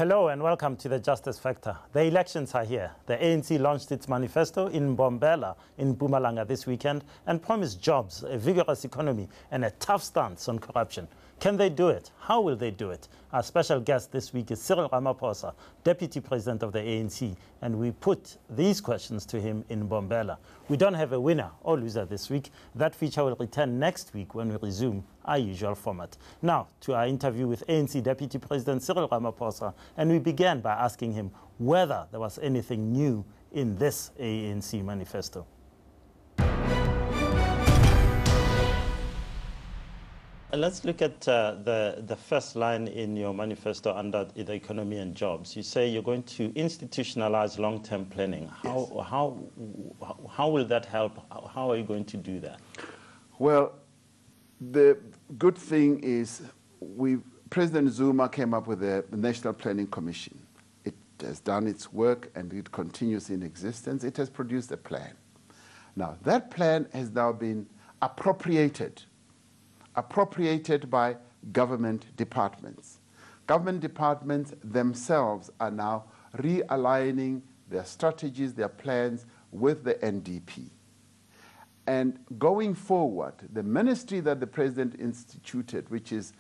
Hello and welcome to the Justice Factor. The elections are here. The ANC launched its manifesto in Mbombela in Mpumalanga this weekend and promised jobs, a vigorous economy and a tough stance on corruption. Can they do it? How will they do it? Our special guest this week is Cyril Ramaphosa, Deputy President of the ANC, and we put these questions to him in Mbombela. We don't have a winner or loser this week. That feature will return next week when we resume our usual format. Now, to our interview with ANC Deputy President Cyril Ramaphosa, and we began by asking him whether there was anything new in this ANC manifesto. Let's look at the first line in your manifesto under the economy and jobs. You say you're going to institutionalize long-term planning. Yes. How will that help? How are you going to do that? Well, the good thing is President Zuma came up with the National Planning Commission. It has done its work and it continues in existence. It has produced a plan. Now, that plan has now been appropriated by government departments. Government departments themselves are now realigning their strategies, their plans with the NDP. And going forward, the ministry that the President instituted, which is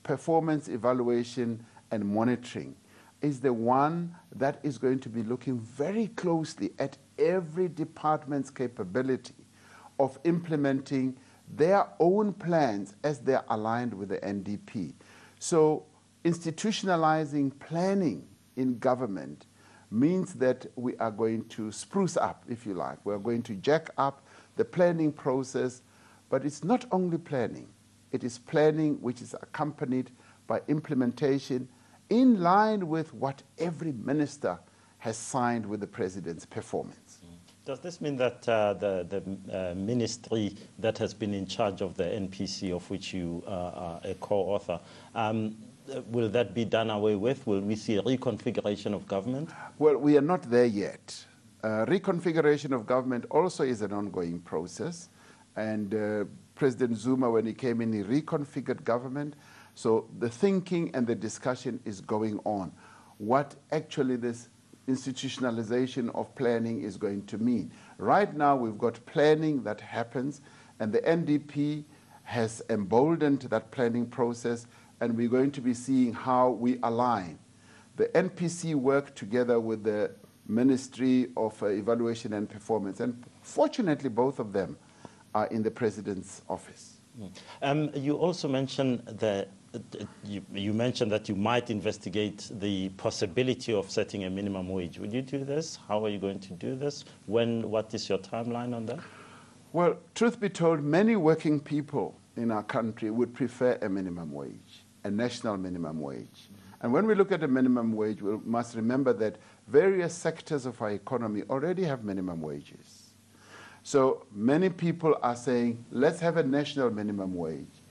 Performance Evaluation and Monitoring, is the one that is going to be looking very closely at every department's capability of implementing their own plans as they're aligned with the NDP. So institutionalizing planning in government means that we are going to spruce up, if you like. We're going to jack up the planning process, but it's not only planning. It is planning which is accompanied by implementation in line with what every minister has signed with the President's performance. Does this mean that the ministry that has been in charge of the NPC, of which you are a co-author, will that be done away with? Will we see a reconfiguration of government? Well, we are not there yet. Reconfiguration of government also is an ongoing process. And President Zuma, when he came in, he reconfigured government. So the thinking and the discussion is going on. What actually this institutionalization of planning is going to mean. Right now, we've got planning that happens, and the NDP has emboldened that planning process, and we're going to be seeing how we align the NPC work together with the Ministry of Evaluation and Performance. And fortunately, both of them are in the President's office. You also mentioned that you mentioned that you might investigate the possibility of setting a minimum wage. Would you do this? How are you going to do this? When? What is your timeline on that? Well, truth be told, many working people in our country would prefer a minimum wage, a national minimum wage. And when we look at a minimum wage, we must remember that various sectors of our economy already have minimum wages. So many people are saying, let's have a national minimum wage.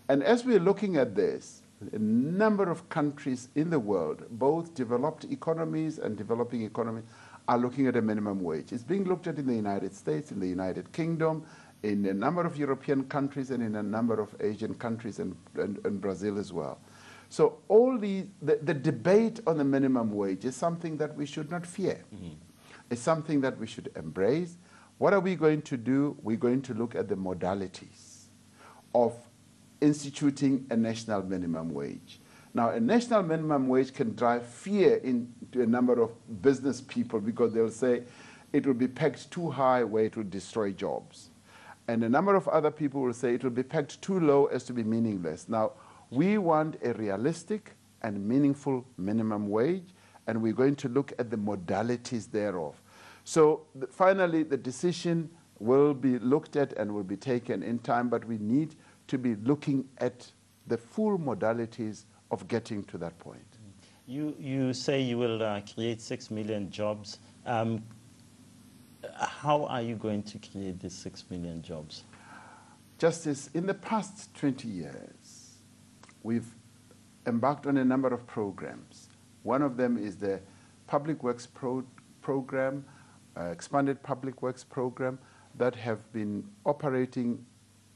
And as we're looking at this, a number of countries in the world, both developed economies and developing economies, are looking at a minimum wage. It's being looked at in the United States, in the United Kingdom, in a number of European countries, and in a number of Asian countries, and Brazil as well. So all the debate on the minimum wage is something that we should not fear. It's something that we should embrace. What are we going to do? We're going to look at the modalities of instituting a national minimum wage. Now, a national minimum wage can drive fear into a number of business people because they'll say it will be pegged too high where it will destroy jobs. And a number of other people will say it will be pegged too low as to be meaningless. Now, we want a realistic and meaningful minimum wage, and we're going to look at the modalities thereof. So finally, the decision will be looked at and will be taken in time, but we need to be looking at the full modalities of getting to that point. You say you will create 6 million jobs. How are you going to create these 6 million jobs? Justice, in the past 20 years, we've embarked on a number of programs. One of them is the Public Works program, expanded Public Works program, that have been operating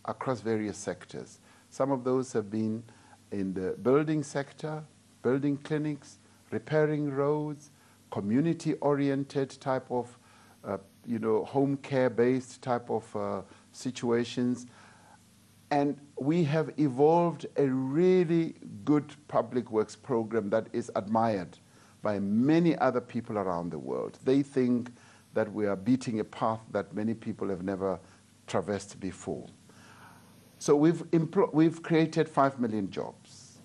across various sectors. Some of those have been in the building sector, building clinics, repairing roads, community-oriented type of, home care-based type of situations. And we have evolved a really good public works program that is admired by many other people around the world. They think that we are beating a path that many people have never traversed before. So we've created 5 million jobs.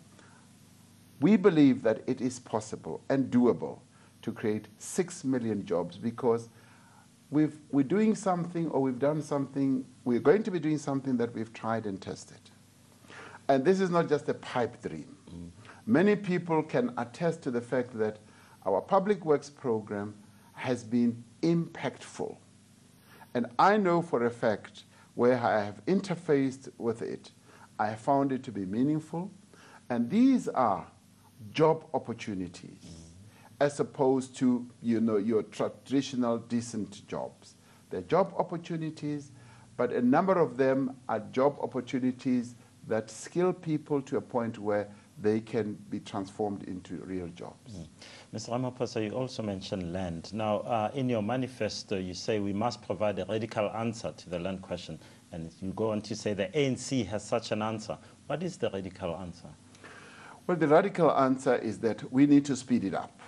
We believe that it is possible and doable to create 6 million jobs because we're doing something, or we've done something, we're going to be doing something that we've tried and tested. And this is not just a pipe dream. Many people can attest to the fact that our public works program has been impactful. And I know for a fact, where I have interfaced with it, I have found it to be meaningful. And these are job opportunities, as opposed to your traditional decent jobs. They're job opportunities, but a number of them are job opportunities that skill people to a point where they can be transformed into real jobs. Mr. Ramaphosa, you also mentioned land. Now, in your manifesto, you say we must provide a radical answer to the land question. And you go on to say the ANC has such an answer. What is the radical answer? Well, the radical answer is that we need to speed it up.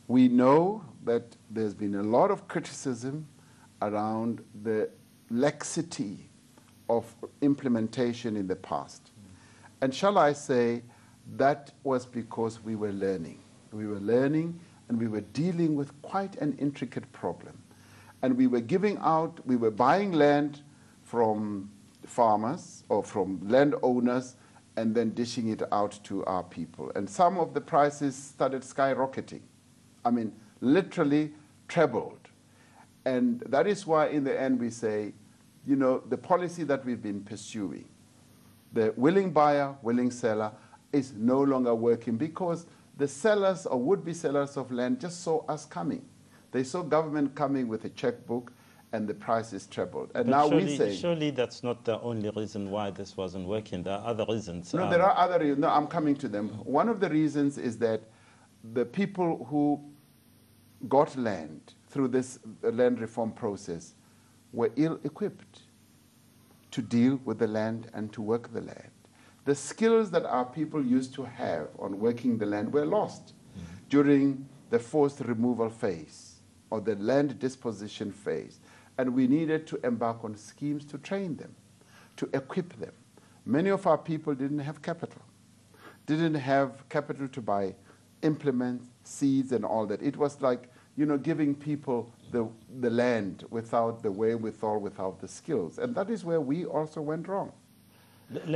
We know that there's been a lot of criticism around the laxity of implementation in the past. And shall I say, that was because we were learning. We were learning and we were dealing with quite an intricate problem. And we were we were buying land from farmers or from landowners and then dishing it out to our people. And some of the prices started skyrocketing. I mean, literally trebled. And that is why in the end we say, the policy that we've been pursuing, the willing buyer, willing seller, is no longer working because the sellers or would-be sellers of land just saw us coming. They saw government coming with a checkbook and the prices trebled. And now we say... Surely that's not the only reason why this wasn't working. There are other reasons. No, there are other reasons. No, I'm coming to them. One of the reasons is that the people who got land through this land reform process were ill-equipped to deal with the land and to work the land. The skills that our people used to have on working the land were lost during the forced removal phase or the land disposition phase. And we needed to embark on schemes to train them, to equip them. Many of our people didn't have capital to buy implements, seeds, and all that. It was like, giving people the land without the wherewithal, without the skills. And that is where we also went wrong.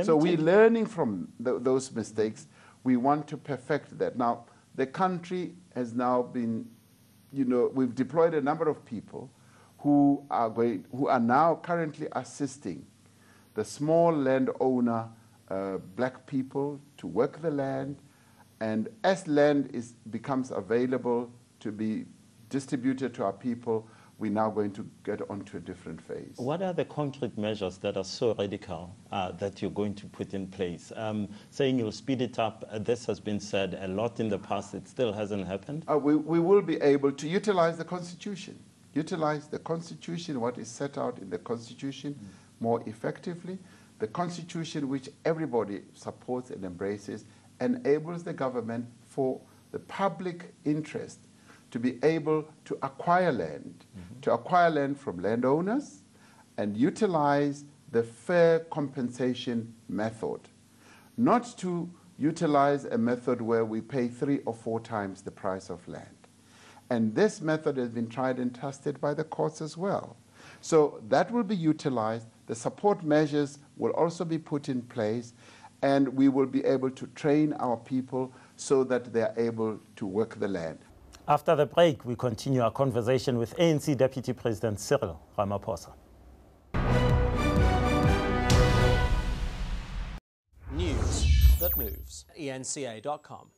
So we're learning from those mistakes. We want to perfect that. Now, the country has now been, we've deployed a number of people who are now currently assisting the small landowner, black people, to work the land. And as land becomes available to be distributed to our people, we're now going to get onto a different phase. What are the concrete measures that are so radical that you're going to put in place? Saying you'll speed it up, this has been said a lot in the past, it still hasn't happened? We will be able to utilize the Constitution. Utilize the Constitution, what is set out in the Constitution, more effectively. The Constitution, which everybody supports and embraces, enables the government for the public interest to be able to acquire land, from landowners and utilize the fair compensation method. Not to utilize a method where we pay 3 or 4 times the price of land. And this method has been tried and tested by the courts as well. So that will be utilized. The support measures will also be put in place, and we will be able to train our people so that they are able to work the land. After the break, we continue our conversation with ANC Deputy President Cyril Ramaphosa. News that moves. eNCA.com.